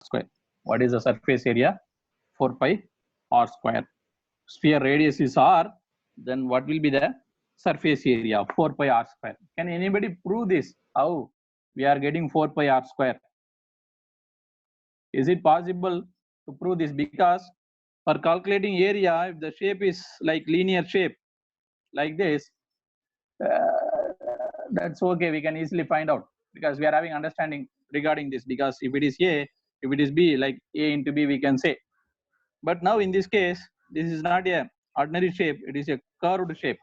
square. What is the surface area? 4 pi r square. Sphere radius is r, then what will be the surface area? 4 pi r square. Can anybody prove this? How we are getting 4 pi r square? Is it possible to prove this? Because for calculating area, if the shape is like linear shape like this, that's okay, we can easily find out, because we are having understanding regarding this. Because if it is a, if it is b, like a into b we can say. But now in this case, this is not a ordinary shape, it is a curved shape.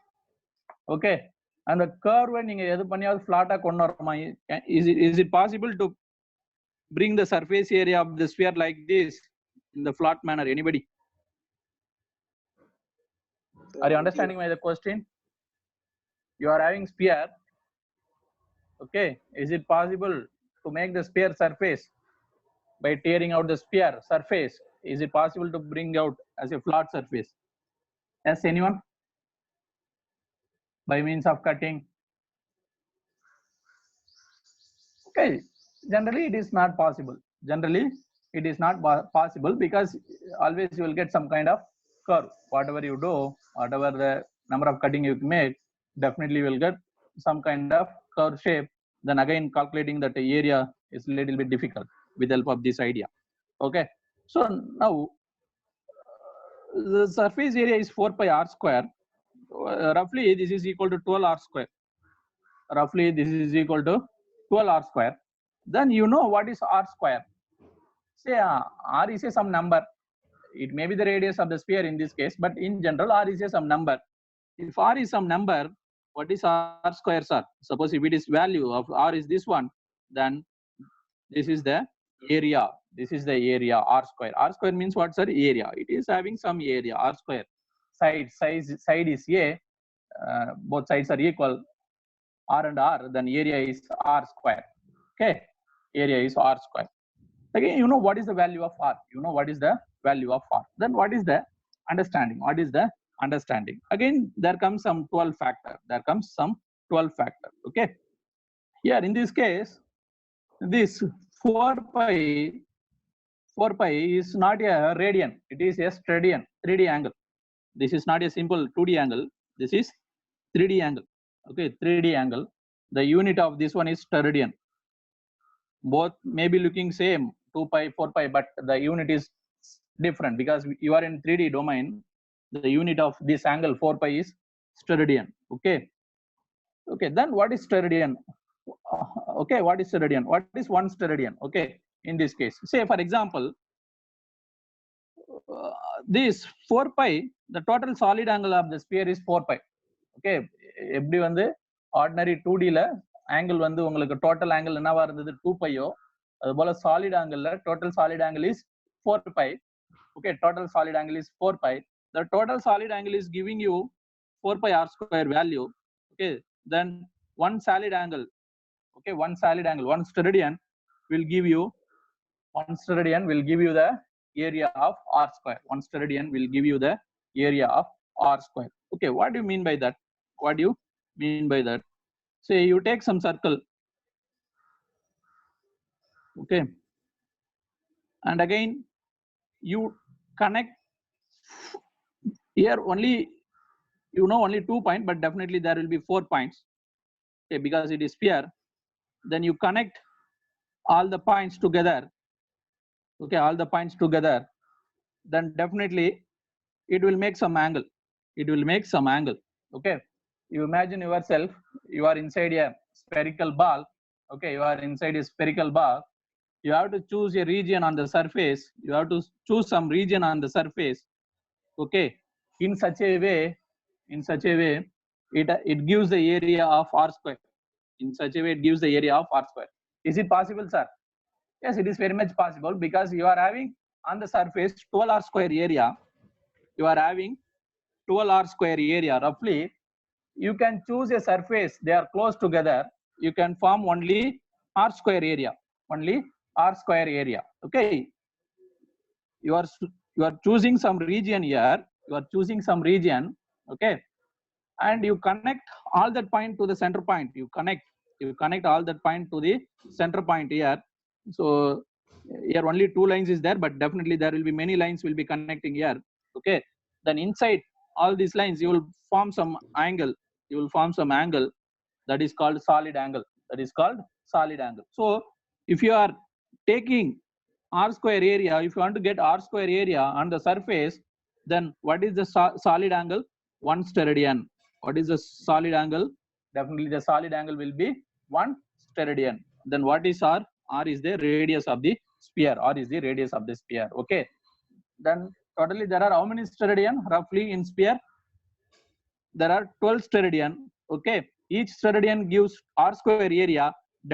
Okay, and the curve நீங்க எது பண்ணியாவது flat ஆ கொண்டு வரமா? Is it possible to bring the surface area of the sphere like this in the flat manner? Anybody? Are you understanding my question? You are having sphere. Okay, is it possible to make the sphere surface by tearing out the sphere surface? Is it possible to bring out as a flat surface? Yes, anyone? By means of cutting? Okay, generally it is not possible. Generally it is not possible, because always you will get some kind of curve. Whatever you do, whatever the number of cutting you make, definitely you will get some kind of curve shape. Then again calculating that area is a little bit difficult with the help of this idea. Okay, so now the surface area is 4 pi r square. Roughly this is equal to 12 r square. Roughly this is equal to 12 r square. Then you know what is r square. Say r is some number. It may be the radius of the sphere in this case, but in general r is some number. If r is some number, what is r square, sir? Suppose if it is value of r is this one, then this is the area. This is the area r square. R square means what, sir? Area. It is having some area. R square. Side is a. Both sides are equal. R and R. Then area is r square. Okay. Area is r square. Again, you know what is the value of r. You know what is the value of r. Then what is the understanding? What is the understanding? Again, there comes some 12 factor. There comes some 12 factor. Okay. Here in this case, this 4 pi is not a radian. It is a steradian, 3D angle. This is not a simple 2D angle. This is 3D angle. Okay, 3D angle. The unit of this one is steradian. Both may be looking same, 2 pi, 4 pi, but the unit is different, because you are in 3D domain. The unit of this angle 4 pi is steradian. Okay. Okay, then what is steradian? Okay, what is steradian? What is 1 steradian? Okay, in this case, say for example, this 4 pi, the total solid angle of the sphere is 4 pi. Okay, எப்படி வந்து ordinary 2D ல angle வந்து உங்களுக்கு total angle என்னவா இருந்தது 2 pi ஓ, அதுபோல solid angle ல total solid angle is 4 pi. Okay, total solid angle is 4 pi. The total solid angle is giving you 4 pi r square value. Okay, then one solid angle. Okay, one solid angle, one steradian will give you, one steradian will give you the area of r square. One steradian will give you the area of r square. Okay, what do you mean by that? What do you mean by that? Say you take some circle. Okay, and again you connect here only, you know, only 2 points, but definitely there will be 4 points. Okay, because it is sphere. Then you connect all the points together. Okay, all the points together. Then definitely it will make some angle. It will make some angle. Okay, you imagine yourself, you are inside a spherical ball. Okay, you are inside a spherical ball. You have to choose a region on the surface. You have to choose some region on the surface. Okay, in such a way, it gives the area of r square. In such a way, it gives the area of r square. Is it possible, sir? Yes, it is very much possible, because you are having on the surface 12 r square area. You are having 12 r square area. Roughly, you can choose a surface. They are close together. You can form only r square area. Only r square area. Okay. You are choosing some region here. You are choosing some region. Okay, and you connect all that point to the center point. You connect all that point to the center point here. So here only 2 lines is there, but definitely there will be many lines will be connecting here. Okay, then inside all these lines you will form some angle, you will form some angle that is called solid angle, that is called solid angle. So if you are taking r square area, if you want to get r square area on the surface, then what is the solid angle? 1 steradian. What is the solid angle? Definitely the solid angle will be 1 steradian. Then what is r? R is the radius of the sphere. R is the radius of the sphere. Okay, then totally there are how many steradian roughly in sphere? There are 12 steradian. Okay, each steradian gives r square area.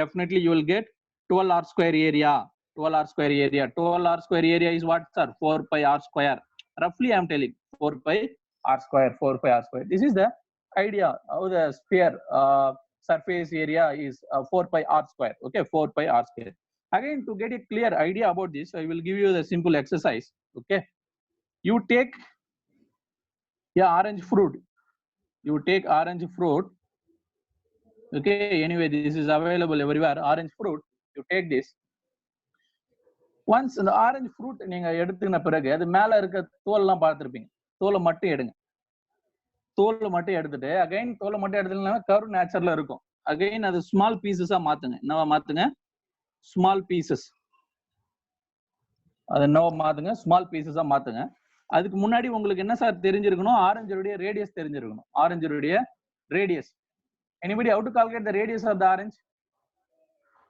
Definitely you will get 12 r square area. 12 r square area. 12 r square area is what, sir? 4 pi r square. Roughly I am telling 4 pi r square. 4 pi r square. This is the idea how the sphere surface area is 4 pi r square. Okay, 4 pi r square. Again, to get a clear idea about this, I will give you the simple exercise. Okay, you take a orange fruit. You take orange fruit. Okay, anyway, this is available everywhere. Orange fruit, you take this. Once the orange fruit நீங்க எடுத்துன பிறகு அது மேல இருக்க தோல் எல்லாம் பார்த்திருப்பீங்க. தோலை மட்டும் எடுங்க. தோலை மட்டும் எடுத்துட்டு அகைன் தோலை மட்டும் எடுத்துனா கர்வ் நேச்சர்ல இருக்கும். அகைன் அது ஸ்மால் பீசஸா மாத்துங்க. என்னவா மாத்துங்க? Small pieces. அது என்னவா மாத்துங்க? ஸ்மால் பீசஸா மாத்துங்க. அதுக்கு முன்னாடி உங்களுக்கு என்ன சார் தெரிஞ்சிருக்கணும்? ஆரஞ்சுடைய ரேடியஸ் தெரிஞ்சிருக்கணும். ஆரஞ்சுடைய radius. Anybody how to calculate the radius of the orange?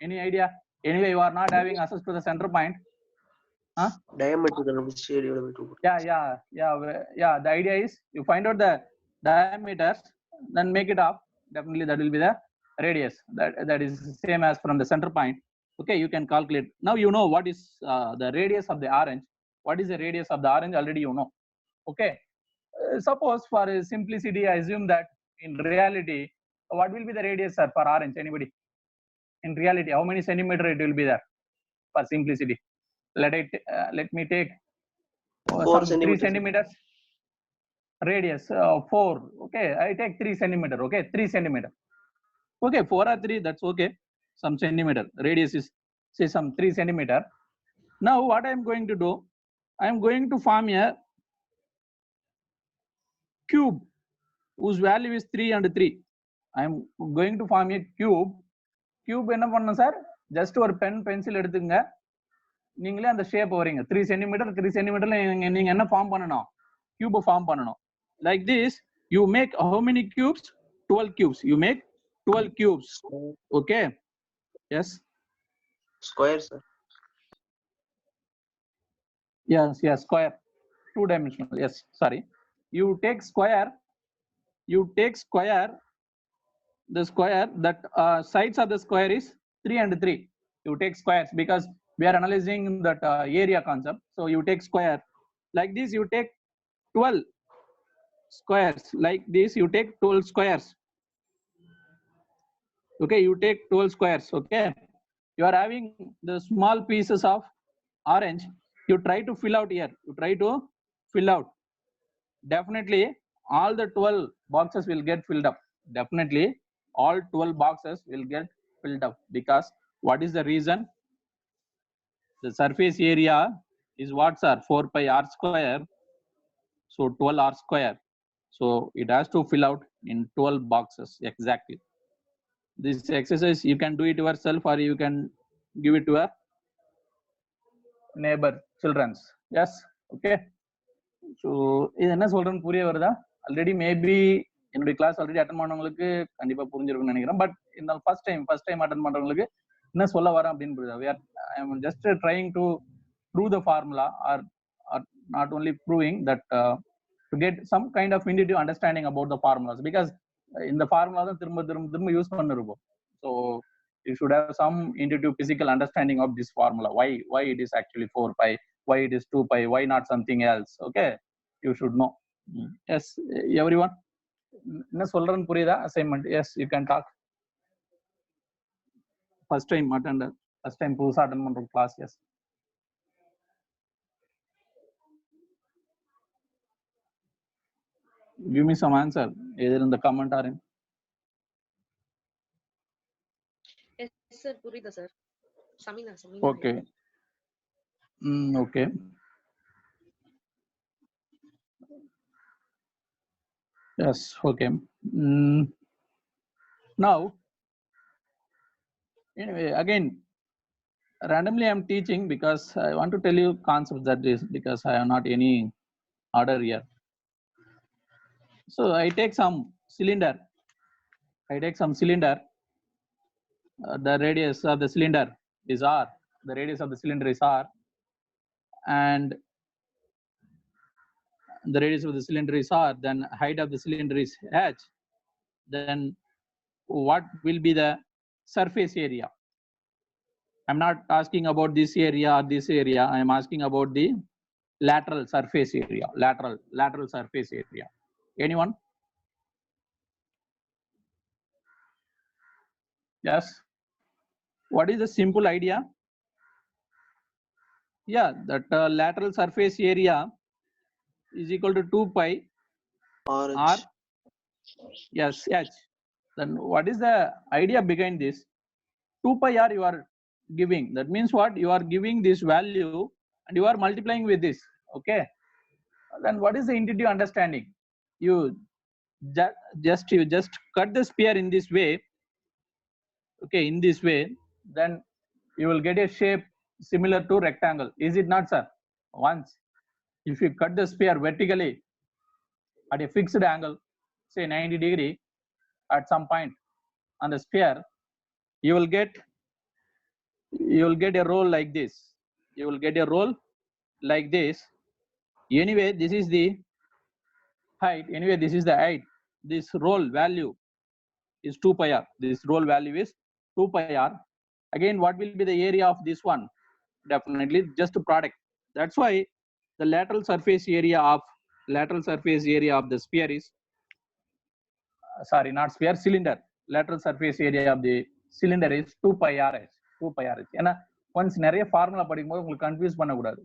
Any idea? Anyway, you are not having access to the center point. Huh? Diameter. Yeah. The idea is you find out the diameters, then make it up. Definitely that will be the radius. That is same as from the center point. Okay, you can calculate. Now you know what is the radius of the orange. What is the radius of the orange? Already you know. Okay. Suppose for simplicity, I assume that in reality, what will be the radius, sir, for orange? Anybody? In reality, how many centimeter it will be there? For simplicity, let me take 3 centimeters radius. 4. Okay, I take 3 centimeter. Okay, 3 centimeter. Okay, 4 or 3, that's okay. Some centimeter radius is say some 3 centimeter. Now what I am going to do? I am going to form a cube whose value is 3 and 3. I am going to form a cube. Cube என்ன பண்ணணும் sir? Just ஒரு pencil எடுத்துங்க. நீங்களே அந்த shape வரீங்க. 3 centimetre 3 சென்டிமீட்டர்ல நீங்க என்ன form பண்ணணும்? கியூப் ஃபார்ம் பண்ணணும். Like this, you make how many cubes? 12 cubes. You make 12 cubes. Okay. Yes. Square, sir. Yes, square. 2 dimensional. Yes, sorry. You take square. The square that sides of the square is 3 and 3. You take squares because we are analyzing that area concept. So you take square. Like this, you take 12 squares. Like this, you take 12 squares. Okay, you take 12 squares. Okay, you are having the small pieces of orange. You try to fill out here. You try to fill out. Definitely, all the 12 boxes will get filled up. Definitely, all 12 boxes will get filled up because what is the reason? The surface area is what, sir? 4 pi r square. So 12 r square. So it has to fill out in 12 boxes exactly. This exercise you can do it yourself or you can give it to a neighbor children's. Yes. Okay. So இது என்ன சொல்றேன்னு புரிய வருதா? Already maybe என்னுடைய class already attend பண்ணவங்களுக்கு கண்டிப்பா புரிஞ்சிருக்கும்னு நினைக்கிறேன். பட் இந்த ஃபர்ஸ்ட் டைம் அட்டன் பண்றவங்களுக்கு என்ன சொல்ல வரேன் அப்படின்னு புரியுதா? I am just trying to prove the formula or not only proving that to get some kind of intuitive understanding about the formulas because in the formula தான் திரும்ப use பண்ணிருப்போம். So you should have some intuitive physical understanding of this formula. Why it is actually 4 pi, why it is 2 pi, why not something else? Okay, you should know. Yes, everyone. என்ன சொல்றேன்னு புரியுதா? Assignment. Yes, you can talk. First time புதுசா attend பண்ற class. Yes. Give me some answer either in the comment or in. Yes, sir. Purida, sir. Samina. Okay. Okay. Yes. Okay. Now, anyway, again, randomly I'm teaching because I want to tell you concepts that is because I have not any order here. So I take some cylinder. The radius of the cylinder is r. The radius of the cylinder is r, and the radius of the cylinder is r. Then height of the cylinder is h. Then what will be the surface area? I'm not asking about this area or this area. I am asking about the lateral surface area. Lateral surface area. Anyone? Yes. What is the simple idea? Yeah, that lateral surface area is equal to 2 pi RH. r. Yes, h. Then what is the idea behind this? 2 pi r you are giving. That means what? You are giving this value and you are multiplying with this. Okay. Then what is the intuitive understanding? You just cut the sphere in this way. Okay, in this way, then you will get a shape similar to rectangle. Is it not, sir? Once if you cut the sphere vertically at a fixed angle, say 90 degree at some point on the sphere, you will get a roll like this. You will get a roll like this. Anyway, this is the height. Anyway, this is the height. This roll value is 2 pi r. This roll value is 2 pi r. Again, what will be the area of this one? Definitely just a product. That's why the lateral surface area of the sphere is sorry, not sphere, cylinder. Lateral surface area of the cylinder is 2 pi r h. 2 pi r h. ஏன்னா once நிறைய formula படிக்கும்போது உங்களுக்கு confuse பண்ணக்கூடாது.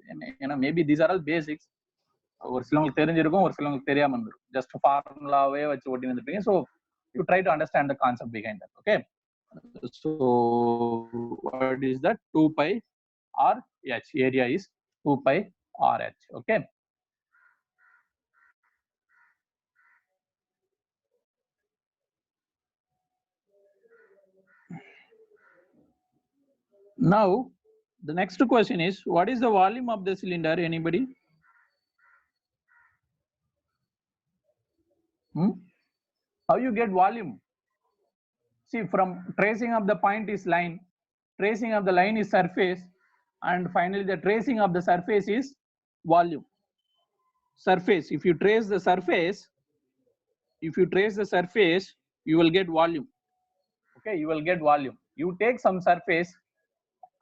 ஏன்னா maybe these are all basics. ஒரு சிலவங்களுக்கு தெரிஞ்சிருக்கும், ஒரு சிலவங்களுக்கு தெரியாம இருந்திருக்கும். ஜஸ்ட் ஃபார்முலாவே வச்சு ஓட்டி வந்துருப்பீங்க. So you try to understand the concept behind that. Okay. So what is that? 2 pi r h. Area is 2 pi r h. Okay. Now the next question is, what is the volume of the cylinder? Anybody? How you get volume? See, from tracing of the point is line, tracing of the line is surface, and finally the tracing of the surface is volume. Surface, if you trace the surface, you will get volume. Okay, you will get volume. You take some surface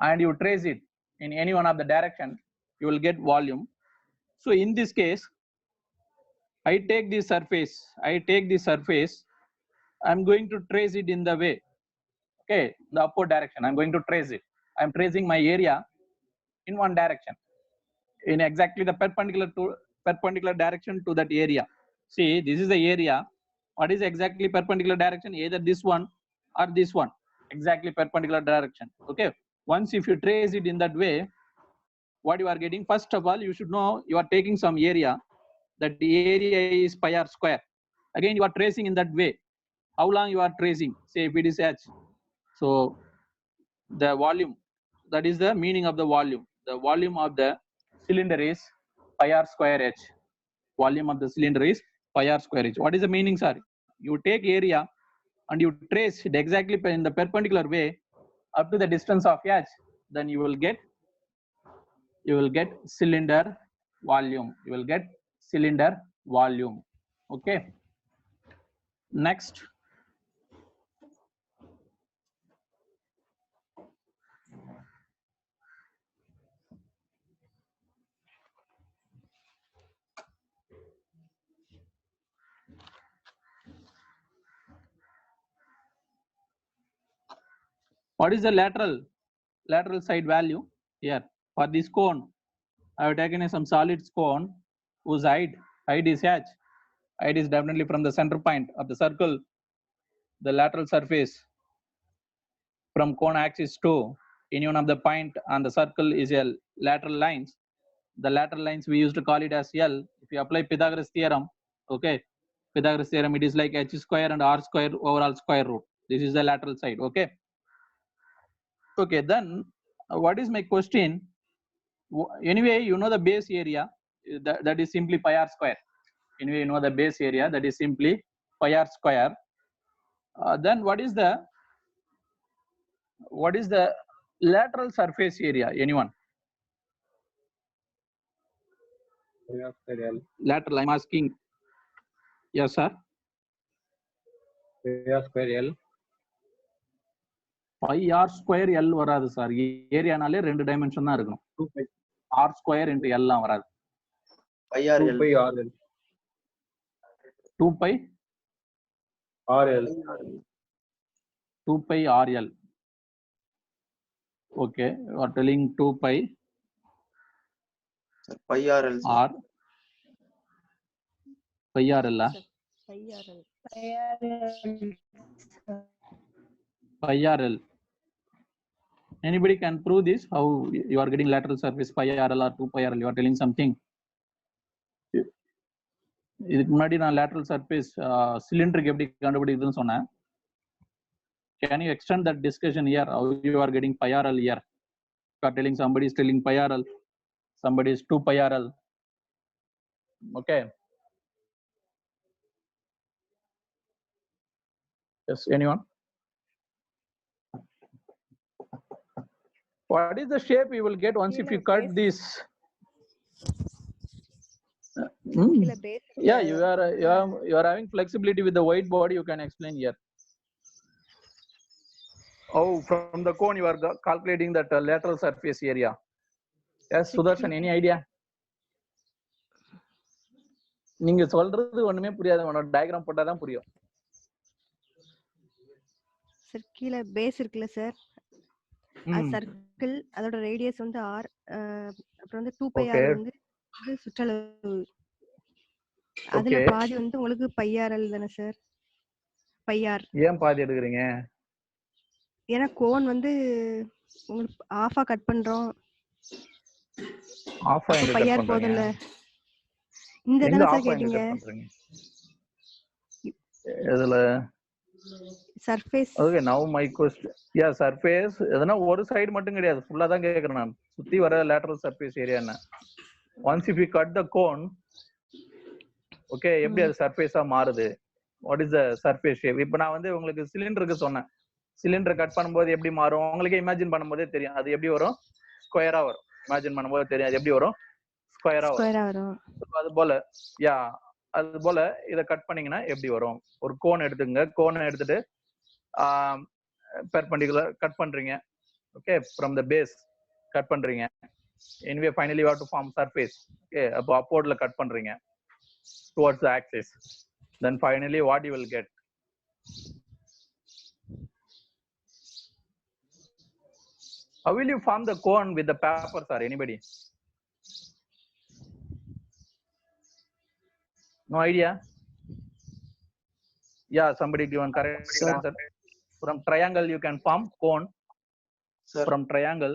and you trace it in any one of the direction, you will get volume. So in this case, I take this surface, I'm going to trace it in the way, okay, the upward direction. I'm going to trace it. I'm tracing my area in one direction, in exactly the perpendicular direction to that area. See, this is the area. What is exactly perpendicular direction? Either this one or this one, exactly perpendicular direction. Okay, once if you trace it in that way, what you are getting, first of all, you should know you are taking some area. That the area is pi r square. Again, you are tracing in that way. How long you are tracing? Say if it is h. So the volume, that is the meaning of the volume. The volume of the cylinder is pi r square h. Volume of the cylinder is pi r square h. What is the meaning, sir? You take area and you trace it exactly in the perpendicular way up to the distance of h, then you will get cylinder volume. You will get cylinder volume. Okay. Next. What is the lateral side value here for this cone? I have taken some solid cone whose height is h. Height is definitely from the center point of the circle, the lateral surface from cone axis to any one of the point on the circle is a lateral lines. The lateral lines we used to call it as L. If you apply Pythagoras theorem, okay, Pythagoras theorem, it is like h square and r square overall square root. This is the lateral side. Okay. Okay, then what is my question? Anyway, you know the base area, that is simply pi r square. Anyway, you know the base area, that is simply pi r square. Then what is the lateral surface area? Anyone? Lateral, I'm asking. Yes, sir. Pi r square L வராது sir. ஏரியானாலே 2 dimension தான் இருக்கும். r square into L லாம் வராது. pi r l 2 pi rl 2 pi rl. Okay, you are telling 2 pi pi rl r pi rl la pi rl. Anybody can prove this? How you are getting lateral surface pi rl or 2 pi rl? You are telling something. இதுக்கு முன்னாடி நான் lateral surface cylindric எப்படி கண்டுபிடிக்கிறதுன்னு சொன்னேன். Can you extend that discussion here? How you are getting pi rl here? You are telling somebody is telling pi rl, somebody is 2 pi rl. Okay. Yes, anyone? What is the shape you will get once if you cut this? Yeah, you are having flexibility with the white body. You can explain here. Oh, from the cone you are calculating that lateral surface area. Yes, Sudarshan, any idea? நீங்க சொல்றது ஒண்ணுமே புரியாது. உனோட diagram போட்டா தான் புரியும். Sir கீழ base இருக்குல்ல sir, circle, அதோட ரேடியஸ் வந்து r, அப்புறம் வந்து 2 pi r வந்து சுற்றளவு. அதுல பாதி வந்து உங்களுக்கு pi rl தானே சார்? pi r. ஏன் பாதி எடுக்குறீங்க? ஏன்னா கோன் வந்து உங்களுக்கு ஆஃபா கட் பண்றோம். ஆஃபா எங்க pi r போதும்ல. இந்த தான சார் கேட்டிங்க? இதுல சர்ஃபேஸ். ஓகே, நவ மை क्वेश्चन. யா, சர்ஃபேஸ் எதனா ஒரு சைடு மட்டும் கிடையாது, ஃபுல்லா தான் கேக்குறேன் நான். சுத்தி வர லேட்டரல் சர்ஃபேஸ் ஏரியா என்ன? Once if you cut the cone, okay, எப்படி அது சர்ஃபேஸா மாறுது? What is the surface shape? இப்போ நான் வந்து உங்களுக்கு சிலிண்டருக்கு சொன்னேன். சிலிண்டர் கட் பண்ணும்போது எப்படி மாறும்? உங்களுக்கு இமேஜின் பண்ணும்போதே தெரியும். அது எப்படி வரும்? ஸ்கொயரா வரும். இமேஜின் பண்ணும்போது தெரியும் அது எப்படி வரும்? ஸ்கொயரா வரும். அது போல யா, அது போல இத கட் பண்ணீங்கன்னா எப்படி வரும்? ஒரு கோன் எடுத்துங்க. கோனை எடுத்துட்டு பெர்பெண்டிகுலர் கட் பண்றீங்க. Okay, from the base cut பண்றீங்க. anyway finally you have to form surface. Okay, அப்போ upwardல கட் பண்றீங்க towards the axis. then finally what you will get? How will you form the cone with the paper, sir? Anybody? No idea? Yeah, somebody give one correct answer. From triangle you can form cone. Sir. From triangle.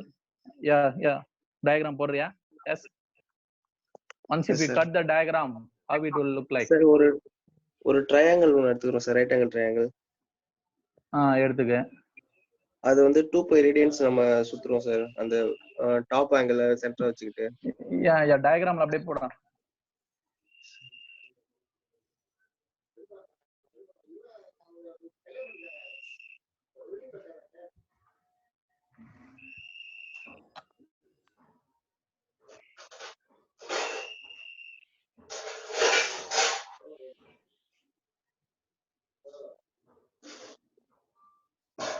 Yeah. Diagram போடுறியா? Yes. Once if we cut the diagram, how it will look like? Sir, ஒரு triangle ஒன்னு எடுத்துக்கிறோம் sir, right angle triangle. எடுத்துக்க. அது வந்து 2 pi radians நம்ம சுத்துறோம் sir, அந்த top angle centre வச்சுக்கிட்டு. யா, டயகிராம்ல அப்படியே போடுறேன்.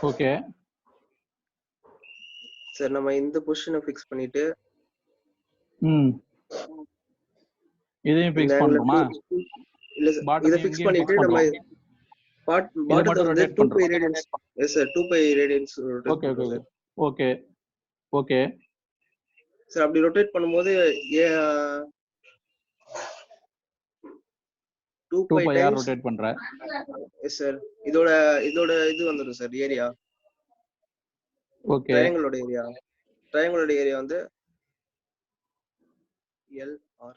ஓகே சார், நம்ம இந்த பொசிஷனை ஃபிக்ஸ் பண்ணிட்டு இதையும் ஃபிக்ஸ் பண்ணணுமா? இல்ல சார், இத ஃபிக்ஸ் பண்ணிட்டு நம்ம பாட்டத்துல வந்து 2 pi radians. Yes sir, 2 pi radians. Okay sir, அப்படி ரொட்டேட் பண்ணும்போது 2 pi r ரொட்டேட் பண்ற. எஸ் சார், இதோட இது வந்துரும் sir area. Okay. Triangle area on the LR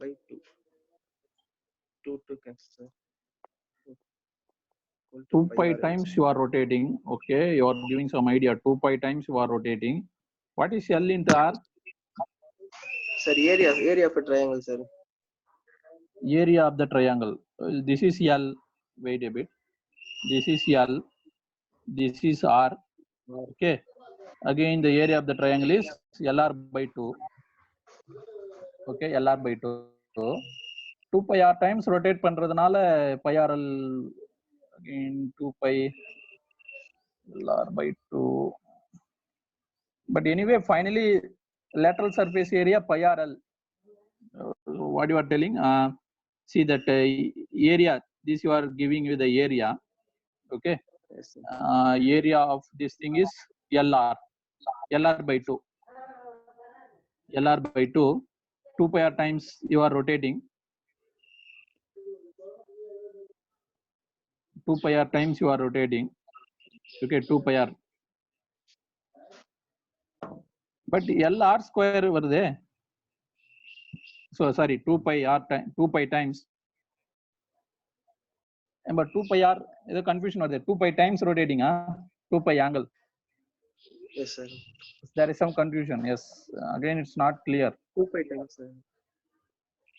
by 2. 2 cancel. 2 pi times you are rotating. Okay, you are giving some idea. 2 pi times you are rotating. What is L into R? Sir, area of a triangle, sir. Area of the triangle. This is L. Wait a bit. This is L. This is R. Okay. Again, the area of the triangle is LR by 2. Okay, LR by 2. 2 pi R times rotate பண்றதுனால pi RL again 2 pi LR by 2. But anyway, finally, lateral surface area pi RL. What you are telling? See that area. This you are giving you the area. Okay. Yes, Area of this thing is LR. LR by 2. LR by 2. 2 pi R times you are rotating. 2 pi R times you are rotating. Okay, 2 pi R. But LR square over there. So sorry, 2 pi R time 2 pi times. But 2 pi R is a confusion over there. 2 pi times rotating, 2 pi angle. Yes, sir. There is some confusion. Yes. Again, it's not clear. 2 pi times, sir.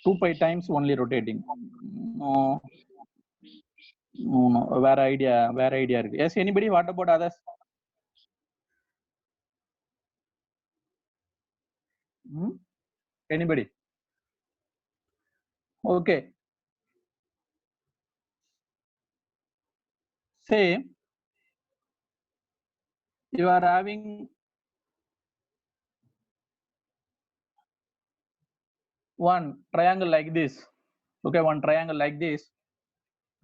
2 pi times only rotating. No. No. Where idea? Yes. Anybody? What about others? Anybody? Okay. Say you are having one triangle like this. Okay, one triangle like this.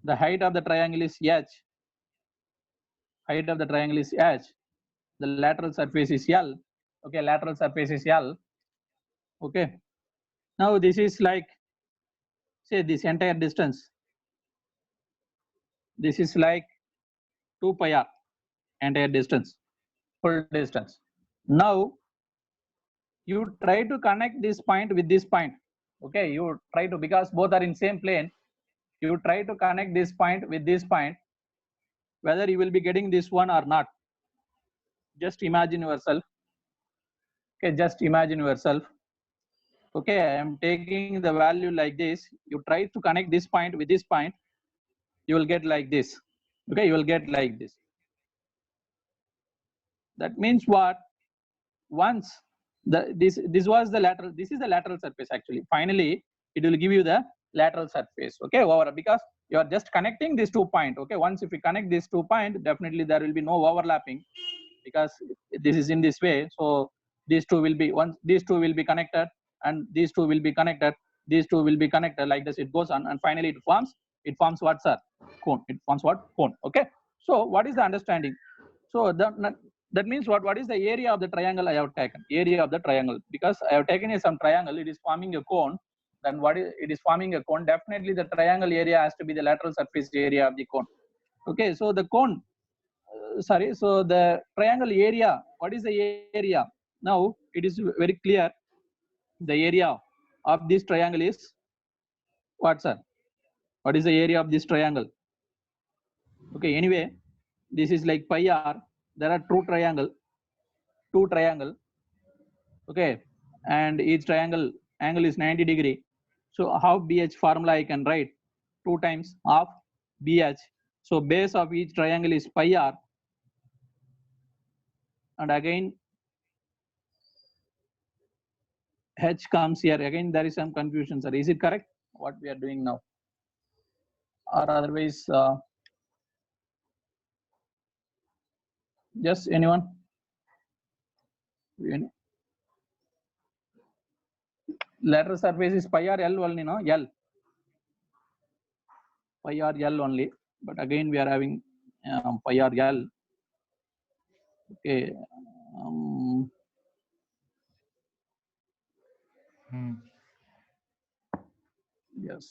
The height of the triangle is h. Height of the triangle is h. The lateral surface is L. Okay, lateral surface is L. Okay. Now this is like, say, this entire distance. This is like 2 pi R, entire distance, full distance. Now you try to connect this point with this point. Okay, you try to, because both are in same plane, you try to connect this point with this point, whether you will be getting this one or not. Just imagine yourself. Okay, just imagine yourself. Okay, I am taking the value like this. You try to connect this point with this point, you will get like this. Okay, you will get like this. That means what? Once this was the lateral, this is the lateral surface actually. Finally, it will give you the lateral surface. Okay, over, because you are just connecting these 2 points. Okay, once if you connect these 2 points, definitely there will be no overlapping, because this is in this way. So these two will be, once these two will be connected, and these two will be connected, these two will be connected, like this it goes on, and finally it forms what, sir? Cone. It forms what? Cone. Okay, so what is the understanding? So that means what is the area of the triangle I have taken? Area of the triangle, because I have taken some triangle, it is forming a cone. Then what is it is forming a cone? Definitely the triangle area has to be the lateral surface area of the cone. Okay, so the cone, so the triangle area, what is the area? Now it is very clear. The area of this triangle is what, sir? What is the area of this triangle? Okay, anyway, this is like pi r. There are two triangle. Okay, and each triangle angle is 90 degree. So half BH formula I can write 2 times half BH. So base of each triangle is pi r, and again h comes here. Again there is some confusion, sir. Is it correct what we are doing now, or otherwise just anyone? Lateral surface is pi r L only, no? L. Pi r L only. But again we are having pi r L. Okay. Yes.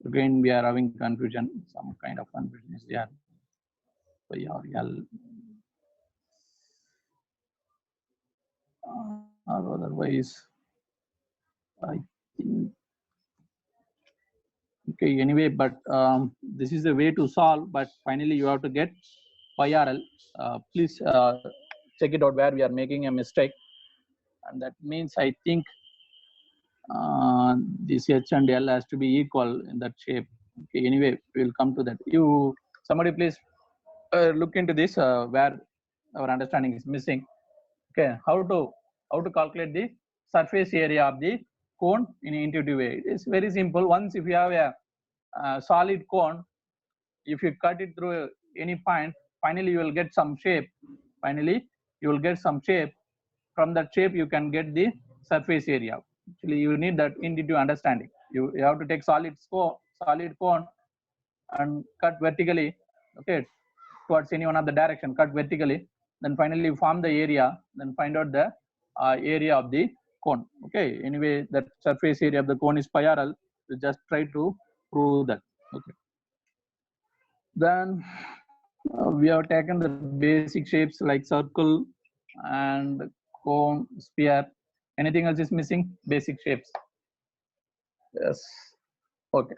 Again we are having confusion. Some kind of confusion is there. Pi r L. or otherwise I think. Okay, anyway, but this is the way to solve, but finally you have to get pi RL. Please check it out where we are making a mistake, and that means I think this H and L has to be equal in that shape. Okay, anyway, we will come to that. Somebody please look into this where our understanding is missing. Okay, how to calculate the surface area of the cone in intuitive way? It's very simple. Once if you have a solid cone, if you cut it through any point, finally you will get some shape. Finally, you will get some shape. From that shape, you can get the surface area. Actually, you need that intuitive understanding. You have to take solid cone and cut vertically. Okay, towards any one of the direction, cut vertically. Then finally you form the area. Then find out the area of the cone. Okay. Anyway, that surface area of the cone is pi RL. You just try to prove that. Okay. Then we have taken the basic shapes like circle and cone, sphere. Anything else is missing? Basic shapes. Yes. Okay.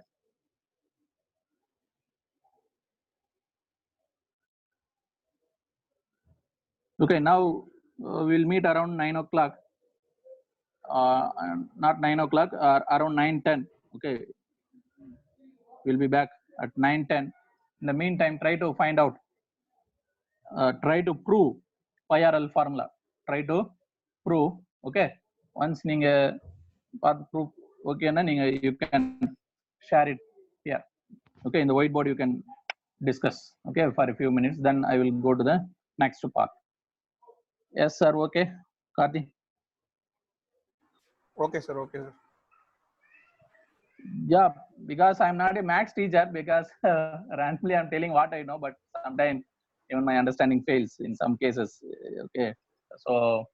Okay. Now we'll meet around 9 o'clock. Not 9 o'clock, around 9:10. Okay. We'll be back at 9:10. In the meantime, try to find out, try to prove pi RL formula. Try to prove. Okay. Once you proof, okay, then you can share it here. Okay. In the whiteboard, you can discuss. Okay, for a few minutes. Then I will go to the next part. Yes, sir. Okay. Karthi. Okay, sir. Okay, sir. Yeah, because I'm not a maths teacher, because randomly I'm telling what I know, but sometimes even my understanding fails in some cases. Okay, so